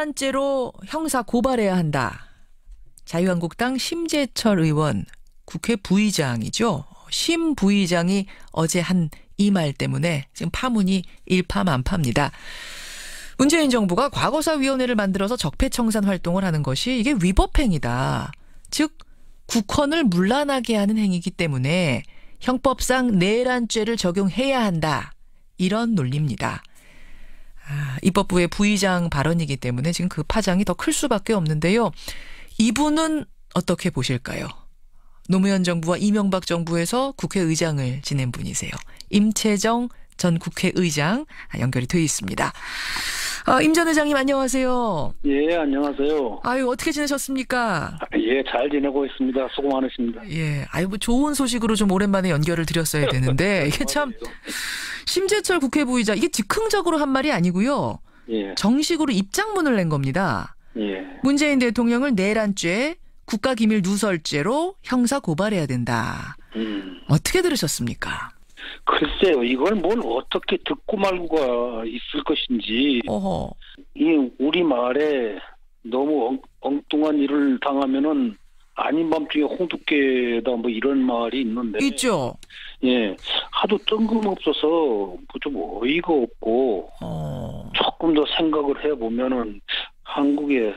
내란죄로 형사 고발해야 한다. 자유한국당 심재철 의원, 국회 부의장이죠. 심 부의장이 어제 한 이 말 때문에 지금 파문이 일파만파입니다. 문재인 정부가 과거사위원회를 만들어서 적폐청산 활동을 하는 것이 이게 위법행위다. 즉 국헌을 문란하게 하는 행위이기 때문에 형법상 내란죄를 적용해야 한다. 이런 논리입니다. 입법부의 부의장 발언이기 때문에 지금 그 파장이 더 클 수밖에 없는데요. 이분은 어떻게 보실까요? 노무현 정부와 이명박 정부에서 국회의장을 지낸 분이세요. 임채정 전 국회의장 연결이 돼 있습니다. 임 전 의장님 안녕하세요. 예, 안녕하세요. 아유, 어떻게 지내셨습니까? 예, 잘 지내고 있습니다. 수고 많으십니다. 예, 아유, 뭐 좋은 소식으로 좀 오랜만에 연결을 드렸어야 되는데 이게 참 심재철 국회부의장 이게 즉흥적으로 한 말이 아니고요. 예. 정식으로 입장문을 낸 겁니다. 예. 문재인 대통령을 내란죄, 국가기밀 누설죄로 형사 고발해야 된다. 어떻게 들으셨습니까? 글쎄요, 이걸 뭘 어떻게 듣고 말고가 있을 것인지. 어허. 이 우리 말에 너무 엉뚱한 일을 당하면은 아닌 밤중에 홍두깨다 뭐 이런 말이 있는데. 있죠. 예, 하도 뜬금없어서 뭐 좀 어이가 없고 조금 더 생각을 해보면은 한국의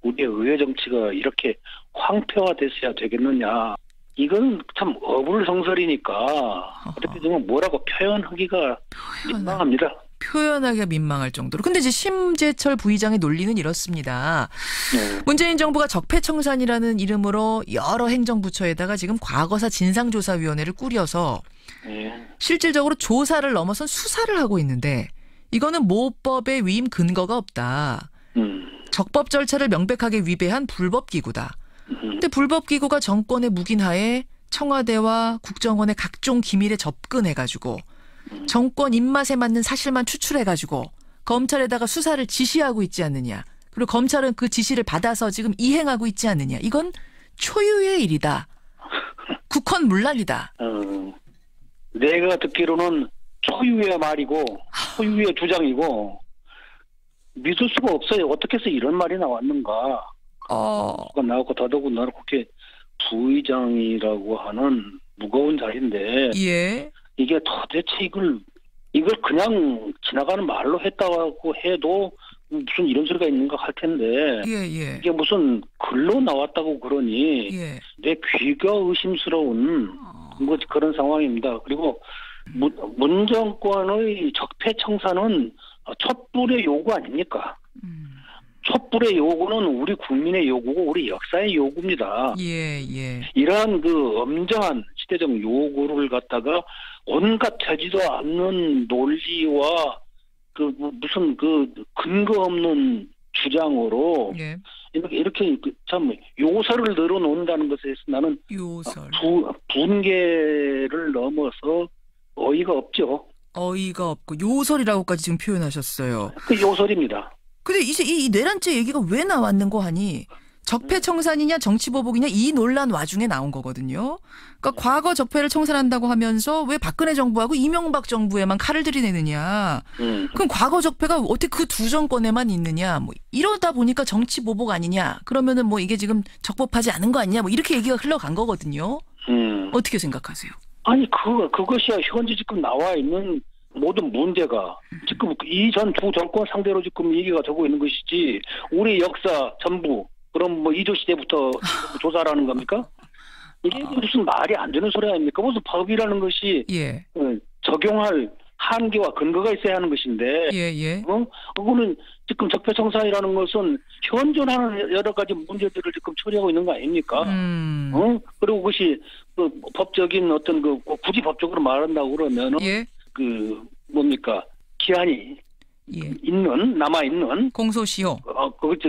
우리의 의회 정치가 이렇게 황폐화됐어야 되겠느냐. 이건 참 어불성설이니까 그렇게 좀 뭐라고 표현하기가 민망합니다. 표현하기가 민망할 정도로. 근데 이제 심재철 부의장의 논리는 이렇습니다. 문재인 정부가 적폐청산이라는 이름으로 여러 행정부처에다가 지금 과거사 진상조사위원회를 꾸려서 실질적으로 조사를 넘어선 수사를 하고 있는데 이거는 모법의 위임 근거가 없다. 적법 절차를 명백하게 위배한 불법기구다. 근데 불법기구가 정권의 묵인하에 청와대와 국정원의 각종 기밀에 접근해가지고 정권 입맛에 맞는 사실만 추출해가지고 검찰에다가 수사를 지시하고 있지 않느냐. 그리고 검찰은 그 지시를 받아서 지금 이행하고 있지 않느냐. 이건 초유의 일이다. 국헌 문란이다. 내가 듣기로는 초유의 말이고 초유의 주장이고 믿을 수가 없어요. 어떻게 해서 이런 말이 나왔는가. 나왔고 더더군다나 국회 부의장이라고 하는 무거운 자리인데 예. 이게 도대체 이걸 그냥 지나가는 말로 했다고 해도 무슨 이런 소리가 있는가 할 텐데 예. 이게 무슨 글로 나왔다고 그러니 예. 내 귀가 의심스러운 그런 상황입니다. 그리고 문 정권의 적폐청산은 촛불의 요구 아닙니까? 촛불의 요구는 우리 국민의 요구고 우리 역사의 요구입니다. 예. 이러한 그 엄정한 시대적 요구를 갖다가 온갖 되지도 않는 논리와 그 무슨 그 근거 없는 주장으로 예. 이렇게 참 요설을 늘어놓는다는 것에서 나는 요설. 분개를 넘어서 어이가 없죠. 어이가 없고 요설이라고까지 지금 표현하셨어요. 그 요설입니다. 근데 이제 이 내란죄 얘기가 왜 나왔는고 하니 적폐청산이냐 정치보복이냐 이 논란 와중에 나온 거거든요. 그러니까 과거 적폐를 청산한다고 하면서 왜 박근혜 정부하고 이명박 정부에만 칼을 들이대느냐. 그럼 과거 적폐가 어떻게 그 두 정권에만 있느냐. 뭐 이러다 보니까 정치보복 아니냐. 그러면은 뭐 이게 지금 적법하지 않은 거 아니냐. 뭐 이렇게 얘기가 흘러간 거거든요. 어떻게 생각하세요? 아니 그것이야 현재 지금 나와 있는 모든 문제가 지금 이전 두 정권 상대로 지금 얘기가 되고 있는 것이지 우리 역사 전부 그럼 뭐 이조 시대부터 조사라는 겁니까? 이게 무슨 말이 안 되는 소리 아닙니까? 무슨 법이라는 것이 적용할 한계와 근거가 있어야 하는 것인데 그거는 지금 적폐청산이라는 것은 현존하는 여러 가지 문제들을 지금 처리하고 있는 거 아닙니까? 그리고 그것이 그 법적인 어떤 그 굳이 법적으로 말한다고 그러면은 그 뭡니까 기한이 남아 있는 공소시효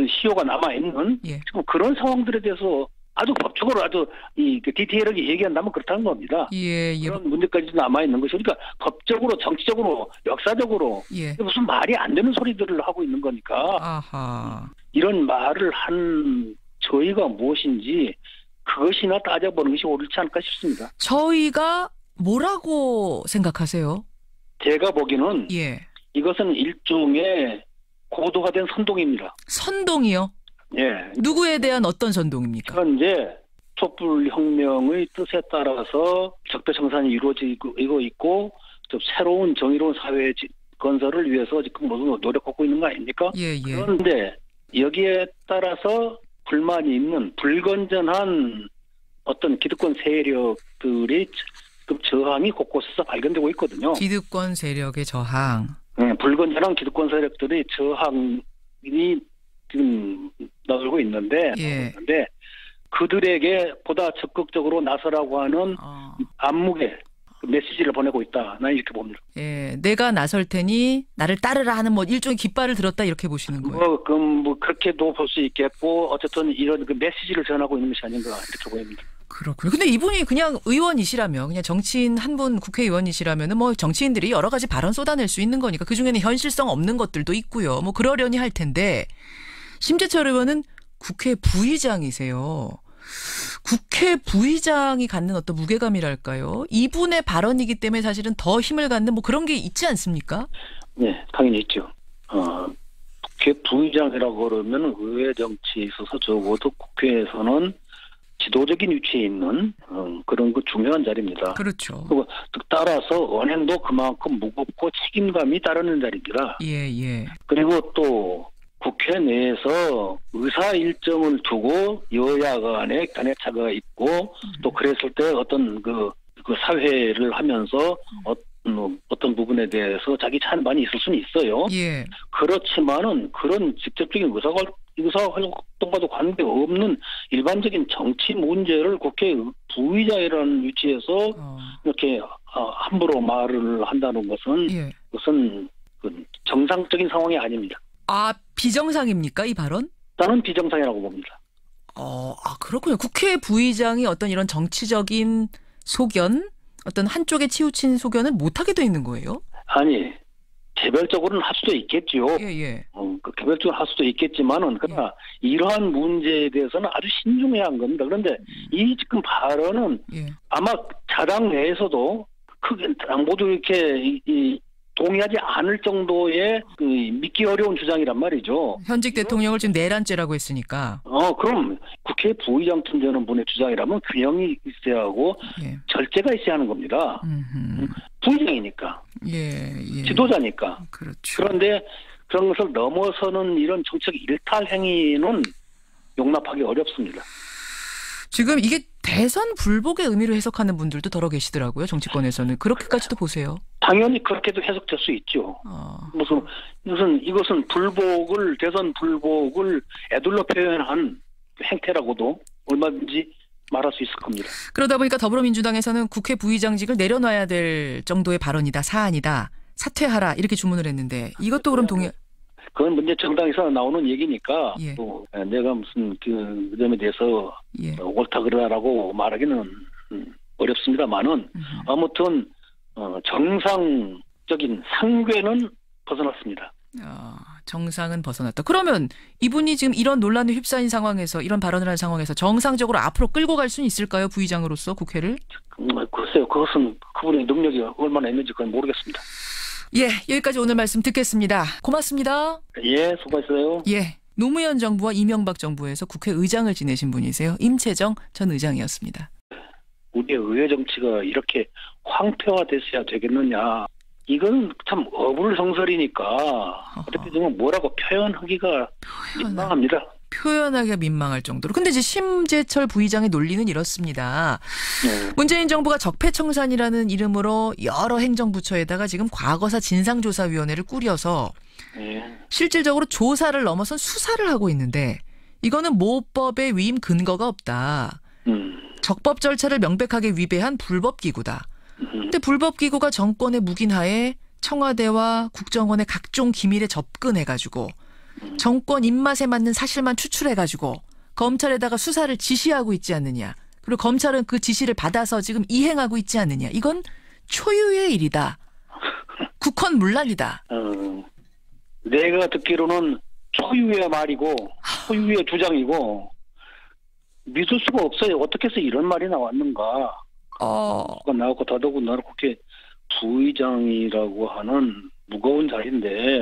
시효가 남아 있는 지금 그런 상황들에 대해서 아주 법적으로 아주 디테일하게 얘기한다면 그렇다는 겁니다. 그런 문제까지 남아 있는 것이 그러니까 법적으로 정치적으로 역사적으로 무슨 말이 안 되는 소리들을 하고 있는 거니까 이런 말을 한 저희가 무엇인지 그것이나 따져보는 것이 옳지 않을까 싶습니다. 저희가 뭐라고 생각하세요? 제가 보기에는 이것은 일종의 고도가 된 선동입니다. 선동이요? 예. 누구에 대한 어떤 선동입니까? 현재 촛불혁명의 뜻에 따라서 적폐청산이 이루어지고 있고 좀 새로운 정의로운 사회 건설을 위해서 지금 모두 노력하고 있는 거 아닙니까? 예. 그런데 여기에 따라서 불만이 있는 불건전한 어떤 기득권 세력들이 지금 저항이 곳곳에서 발견되고 있거든요. 기득권 세력의 저항. 불건전한 기득권 세력들의 저항이 지금 나오고 있는데, 그들에게 보다 적극적으로 나서라고 하는 안목의 메시지를 보내고 있다. 난 이렇게 봅니다. 예, 내가 나설 테니 나를 따르라 하는 뭐 일종의 깃발을 들었다 이렇게 보시는 거예요. 그렇게도 볼 수 있겠고 어쨌든 이런 그 메시지를 전하고 있는 것이 아닌가 이렇게 보입니다. 그렇군요. 근데 이분이 그냥 의원이시라면, 그냥 정치인 한 분 국회의원이시라면은 뭐 정치인들이 여러 가지 발언 쏟아낼 수 있는 거니까 그 중에는 현실성 없는 것들도 있고요. 뭐 그러려니 할 텐데 심재철 의원은 국회 부의장이세요. 국회 부의장이 갖는 어떤 무게감이랄까요? 이분의 발언이기 때문에 사실은 더 힘을 갖는 뭐 그런 게 있지 않습니까? 네, 당연히 있죠. 국회 부의장이라고 그러면 의회 정치에 있어서 적어도 국회에서는 지도적인 위치에 있는 그런 그 중요한 자리입니다. 그렇죠. 그리고 따라서 언행도 그만큼 무겁고 책임감이 따르는 자리입니다. 예. 그리고 또 국회 내에서 의사 일정을 두고 여야 간에 견해차가 있고 또 그랬을 때 어떤 그 사회를 하면서 어떤 부분에 대해서 자기 찬반이 있을 수는 있어요. 예. 그렇지만은 그런 직접적인 의사활동과도 관계없는 일반적인 정치 문제를 국회 부의장이라는 위치에서 이렇게 함부로 말을 한다는 것은 그것은 정상적인 상황이 아닙니다. 비정상입니까, 이 발언? 나는 비정상이라고 봅니다. 그렇군요. 국회 부의장이 어떤 이런 정치적인 소견, 어떤 한쪽에 치우친 소견은 못하게 돼 있는 거예요? 아니, 개별적으로는 할 수도 있겠지요. 개별적으로 할 수도 있겠지만은, 그러나 이러한 문제에 대해서는 아주 신중해야 한 겁니다. 그런데 이 지금 발언은 아마 자당 내에서도 크게 모두 이렇게 동의하지 않을 정도의 믿기 어려운 주장이란 말이죠. 현직 대통령을 지금 내란죄라고 했으니까. 그럼 국회 부의장 틈되는 분의 주장이라면 균형이 있어야 하고 절제가 있어야 하는 겁니다. 부의장이니까. 지도자니까. 그렇죠. 그런데 그런 것을 넘어서는 이런 정책 일탈 행위는 용납하기 어렵습니다. 지금 이게 대선 불복의 의미로 해석하는 분들도 더러 계시더라고요. 정치권에서는. 그렇게까지도 보세요. 당연히 그렇게도 해석될 수 있죠. 이것은 대선 불복을 애둘러 표현한 행태라고도 얼마든지 말할 수 있을 겁니다. 그러다 보니까 더불어민주당에서는 국회 부의장직을 내려놔야 될 정도의 발언이다, 사안이다, 사퇴하라 이렇게 주문을 했는데 이것도 그럼 그건 문제 정당에서 나오는 얘기니까 또 내가 무슨 그 점에 대해서 옳다 그러라고 말하기는 어렵습니다만은 아무튼 정상적인 상궤는 벗어났습니다. 정상은 벗어났다. 그러면 이분이 지금 이런 논란에 휩싸인 상황에서 이런 발언을 한 상황에서 정상적으로 앞으로 끌고 갈 수는 있을까요? 부의장으로서 국회를? 글쎄요. 그것은 그분의 능력이 얼마나 있는지 그건 모르겠습니다. 여기까지 오늘 말씀 듣겠습니다. 고맙습니다. 수고하셨어요. 노무현 정부와 이명박 정부에서 국회의장을 지내신 분이세요. 임채정 전 의장이었습니다. 우리의 의회 정치가 이렇게 황폐화됐어야 되겠느냐. 이건 참 어불성설이니까 어떻게 좀 뭐라고 표현하기가 민망합니다. 표현하기가 민망할 정도로. 근데 이제 심재철 부의장의 논리는 이렇습니다. 문재인 정부가 적폐청산이라는 이름으로 여러 행정부처에다가 지금 과거사 진상조사위원회를 꾸려서 실질적으로 조사를 넘어선 수사를 하고 있는데 이거는 모법의 위임 근거가 없다. 적법 절차를 명백하게 위배한 불법기구다. 근데 불법기구가 정권의 묵인하에 청와대와 국정원의 각종 기밀에 접근해가지고 정권 입맛에 맞는 사실만 추출해가지고 검찰에다가 수사를 지시하고 있지 않느냐. 그리고 검찰은 그 지시를 받아서 지금 이행하고 있지 않느냐. 이건 초유의 일이다. 국헌문란이다. 내가 듣기로는 초유의 말이고 초유의 주장이고 믿을 수가 없어요. 어떻게 해서 이런 말이 나왔는가. 나왔고 더더군다나 국회 부의장이라고 하는 무거운 자리인데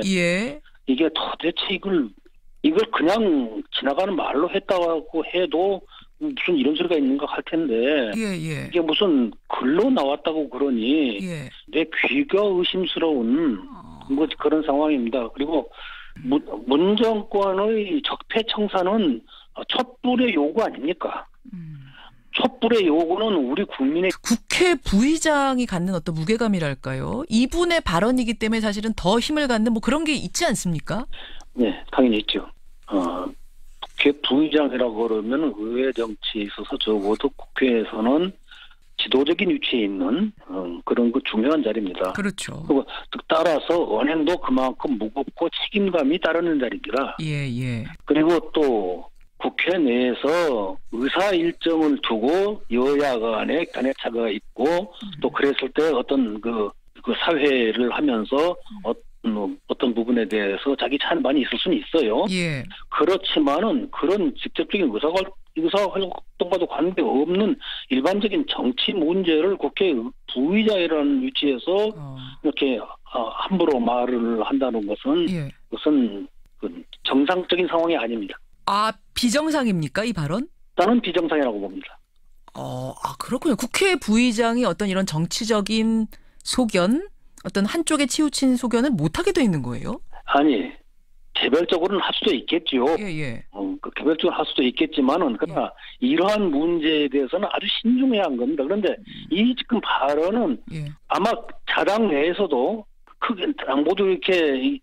이게 도대체 이걸 그냥 지나가는 말로 했다고 해도 무슨 이런 소리가 있는가 할 텐데 예, 예. 이게 무슨 글로 나왔다고 그러니 예. 내 귀가 의심스러운 뭐 그런 상황입니다. 그리고 문정권의 적폐 청산은 촛불의 요구 아닙니까? 촛불의 요구는 우리 국민의 국회 부의장이 갖는 어떤 무게감이랄까요? 이분의 발언이기 때문에 사실은 더 힘을 갖는 뭐 그런 게 있지 않습니까? 네, 당연히 있죠. 국회 부의장이라고 그러면 의회 정치에 있어서 적어도 국회에서는 지도적인 위치에 있는 그런 그 중요한 자리입니다. 그렇죠. 그리고 따라서 언행도 그만큼 무겁고 책임감이 따르는 자리입니다. 예, 예. 그리고 또 국회 내에서 의사 일정을 두고 여야 간에 견해차가 있고 또 그랬을 때 어떤 그 사회를 하면서 어떤 부분에 대해서 자기 찬반이 있을 수는 있어요. 예. 그렇지만은 그런 직접적인 의사활동과도 관계없는 일반적인 정치 문제를 국회 부의장이라는 위치에서 이렇게 함부로 말을 한다는 것은 예. 그것은 정상적인 상황이 아닙니다. 아, 비정상입니까, 이 발언? 나는 비정상이라고 봅니다. 그렇군요. 국회 부의장이 어떤 이런 정치적인 소견, 어떤 한쪽에 치우친 소견은 못하게 돼 있는 거예요? 아니, 개별적으로는 할 수도 있겠지요. 예, 예. 개별적으로 할 수도 있겠지만은, 그러나 이러한 문제에 대해서는 아주 신중해야 한 겁니다. 그런데 이 지금 발언은 아마 자당 내에서도 크게 모두 이렇게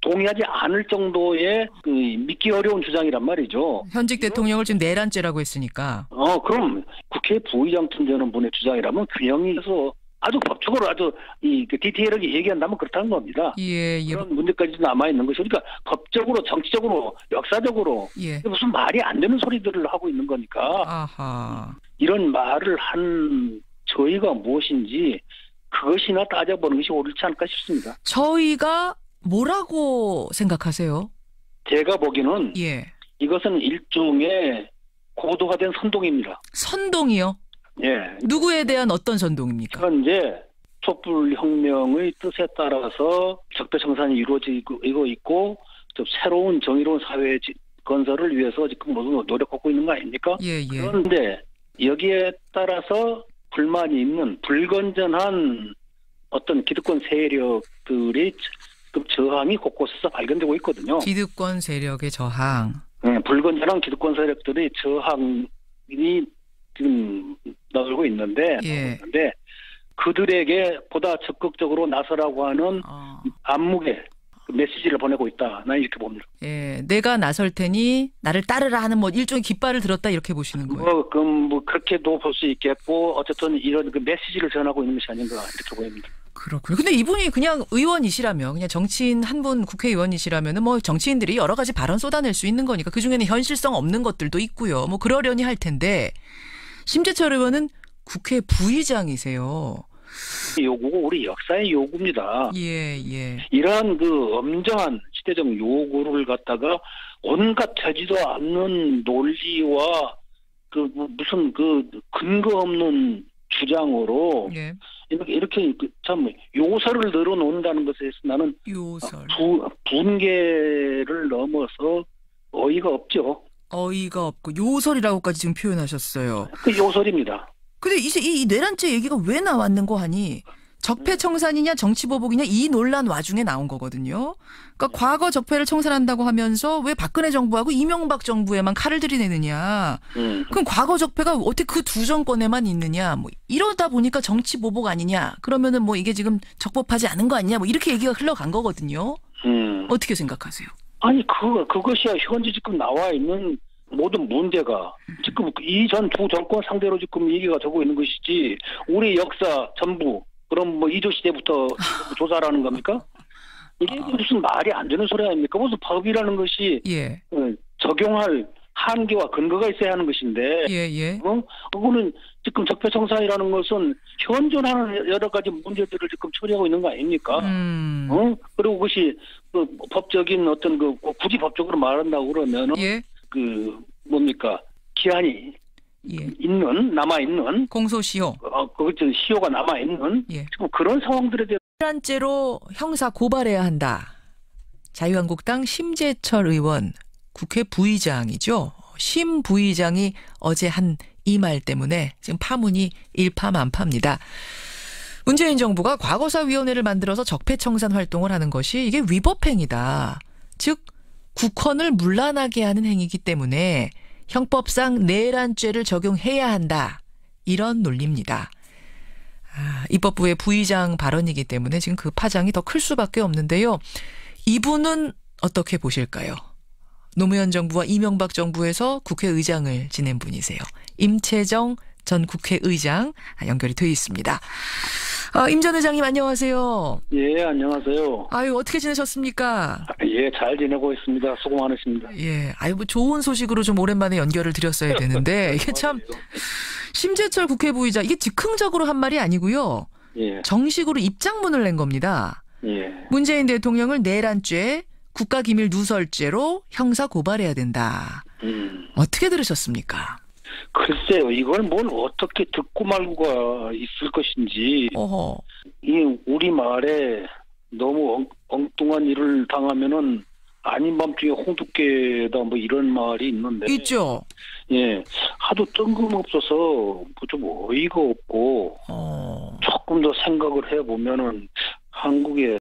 동의하지 않을 정도의 믿기 어려운 주장이란 말이죠. 현직 대통령을 지금 내란죄라고 했으니까. 그럼 국회 부의장 틈되는 분의 주장이라면 균형이 있어 아주 법적으로 아주 디테일하게 얘기한다면 그렇다는 겁니다. 예. 그런 문제까지도 남아 있는 것이 그러니까 법적으로, 정치적으로, 역사적으로 무슨 말이 안 되는 소리들을 하고 있는 거니까. 아하. 이런 말을 한 저희가 무엇인지 그것이나 따져보는 것이 옳지 않을까 싶습니다. 저희가 뭐라고 생각하세요? 제가 보기에는 이것은 일종의 고도화된 선동입니다. 선동이요? 예. 누구에 대한 어떤 선동입니까? 현재 촛불혁명의 뜻에 따라서 적폐청산이 이루어지고 있고 좀 새로운 정의로운 사회 건설을 위해서 지금 모두 노력하고 있는 거 아닙니까? 예. 그런데 여기에 따라서 불만이 있는 불건전한 어떤 기득권 세력들이 저항이 곳곳에서 발견되고 있거든요. 기득권 세력의 저항. 네, 불건전한 기득권 세력들의 저항이 지금 나오고 있는데 그들에게 보다 적극적으로 나서라고 하는 안목의 메시지를 보내고 있다. 난 이렇게 봅니다. 예, 내가 나설 테니 나를 따르라 하는 뭐 일종의 깃발을 들었다 이렇게 보시는 거예요. 그렇게도 볼 수 있겠고 어쨌든 이런 메시지를 전하고 있는 것이 아닌가 이렇게 보입니다. 그렇군요. 근데 이분이 그냥 의원이시라면, 그냥 정치인 한 분 국회의원이시라면은 뭐 정치인들이 여러 가지 발언 쏟아낼 수 있는 거니까 그 중에는 현실성 없는 것들도 있고요. 뭐 그러려니 할 텐데 심재철 의원은 국회 부의장이세요. 요구가 우리 역사의 요구입니다. 예. 이러한 엄정한 시대적 요구를 갖다가 온갖 되지도 않는 논리와 무슨 근거 없는 주장으로 이렇게 참 요설을 늘어놓는다는 것에서 나는 분개를 넘어서 어이가 없죠. 어이가 없고 요설이라고까지 지금 표현하셨어요. 그 요설입니다. 근데 이제 이 내란죄 얘기가 왜 나왔는 거 하니 적폐청산이냐 정치보복이냐 이 논란 와중에 나온 거거든요. 그러니까 과거 적폐를 청산한다고 하면서 왜 박근혜 정부하고 이명박 정부에만 칼을 들이대느냐. 그럼 과거 적폐가 어떻게 그 두 정권에만 있느냐. 뭐 이러다 보니까 정치보복 아니냐. 그러면은 뭐 이게 지금 적법하지 않은 거 아니냐. 뭐 이렇게 얘기가 흘러간 거거든요. 어떻게 생각하세요? 아니 그것이야 현재 지금 나와 있는 모든 문제가 지금 이전 두 정권 상대로 지금 얘기가 되고 있는 것이지 우리 역사 전부 그럼 뭐 이조 시대부터 조사라는 겁니까? 이게 무슨 말이 안 되는 소리 아닙니까? 무슨 법이라는 것이 적용할 한계와 근거가 있어야 하는 것인데 그거는 지금 적폐청산이라는 것은 현존하는 여러 가지 문제들을 지금 처리하고 있는 거 아닙니까? 그리고 그것이 법적인 어떤 굳이 법적으로 말한다고 그러면은 뭡니까 기한이 남아있는 공소시효 시효가 남아있는 지금 그런 상황들에 대해 내란죄로 형사 고발해야 한다. 자유한국당 심재철 의원, 국회 부의장이죠. 심 부의장이 어제 한 이 말 때문에 지금 파문이 일파만파입니다. 문재인 정부가 과거사위원회를 만들어서 적폐청산 활동을 하는 것이 이게 위법행위다. 즉 국헌을 문란하게 하는 행위이기 때문에 형법상 내란죄를 적용해야 한다. 이런 논리입니다. 입법부의 부의장 발언이기 때문에 지금 그 파장이 더 클 수밖에 없는데요. 이분은 어떻게 보실까요? 노무현 정부와 이명박 정부에서 국회의장을 지낸 분이세요. 임채정 전 국회의장 연결이 되어 있습니다. 임 전 의장님 안녕하세요. 예, 안녕하세요. 아유, 어떻게 지내셨습니까? 예, 잘 지내고 있습니다. 수고 많으십니다. 예, 아유, 뭐 좋은 소식으로 좀 오랜만에 연결을 드렸어야 되는데 이게 참 심재철 국회 부의장 이게 즉흥적으로 한 말이 아니고요. 예, 정식으로 입장문을 낸 겁니다. 예. 문재인 대통령을 내란죄, 국가기밀 누설죄로 형사 고발해야 된다. 어떻게 들으셨습니까? 글쎄요, 이걸 뭘 어떻게 듣고 말고가 있을 것인지. 어허. 이 우리 말에 너무 엉뚱한 일을 당하면은 아닌 밤중에 홍두깨다 뭐 이런 말이 있는데. 있죠. 예, 하도 뜬금없어서 뭐 좀 어이가 없고 조금 더 생각을 해보면은 한국의